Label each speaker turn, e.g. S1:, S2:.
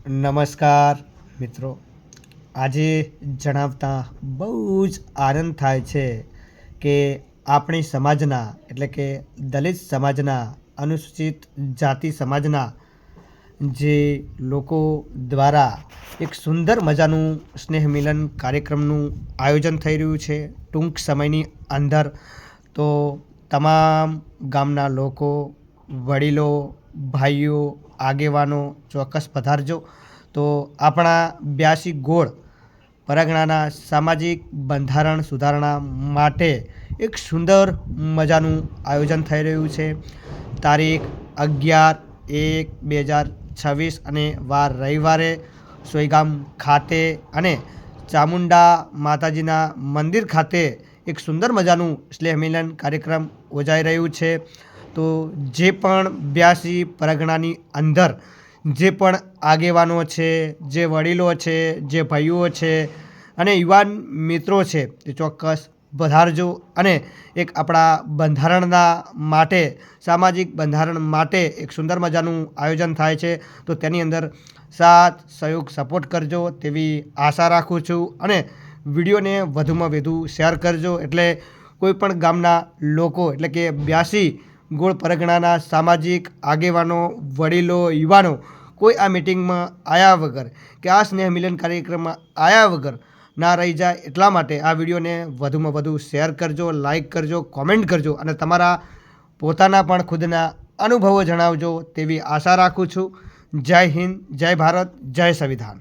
S1: નમસ્કાર મિત્રો, આજે જણાવતા બહુ જ આનંદ થાય છે કે આપણી સમાજના એટલે કે દલિત સમાજના અનુસૂચિત જાતિ સમાજના જે લોકો દ્વારા એક સુંદર મજાનું સ્નેહ મિલન કાર્યક્રમનું આયોજન થઈ રહ્યું છે ટૂંક સમયની અંદર. તો તમામ ગામના લોકો, વડીલો, ભાઈઓ, આગેવાનો ચોક્કસ પધારજો. તો આપણા 82 ગોળ પરગણાના સામાજિક બંધારણ સુધારણા માટે એક સુંદર મજાનું આયોજન થઈ રહ્યું છે. તારીખ 11/1/2026 અને વાર રવિવારે સોયગામ ખાતે અને ચામુંડા માતાજીના મંદિર ખાતે એક સુંદર મજાનું સ્નેહ મિલન કાર્યક્રમ યોજાઈ રહ્યું છે. તો જે પણ 82 પરગણાની અંદર જે પણ આગેવાનો છે, જે વડીલો છે, જે ભાઈઓ છે અને યુવાન મિત્રો છે તે ચોક્કસ પધારજો. અને એક આપણા બંધારણના માટે, સામાજિક બંધારણ માટે એક સુંદર મજાનું આયોજન થાય છે. તો તેની અંદર સાથ સહયોગ સપોર્ટ કરજો તેવી આશા રાખું છું. અને વિડીયોને વધુમાં વધુ શેર કરજો એટલે કોઈ પણ ગામના લોકો એટલે કે 82 ગોળ પરગણાના સામાજિક આગેવાનો, વડીલો, યુવાનો કોઈ આ મિટિંગમાં આવ્યા વગર કે આ સ્નેહ મિલન કાર્યક્રમમાં આવ્યા વગર ના રહી જાય. એટલા માટે આ વિડીયોને વધુમાં વધુ શેર કરજો, લાઈક કરજો, કોમેન્ટ કરજો અને તમારા પોતાના પણ ખુદના અનુભવો જણાવજો તેવી આશા રાખું છું. જય હિન્દ, જય ભારત, જય સંવિધાન.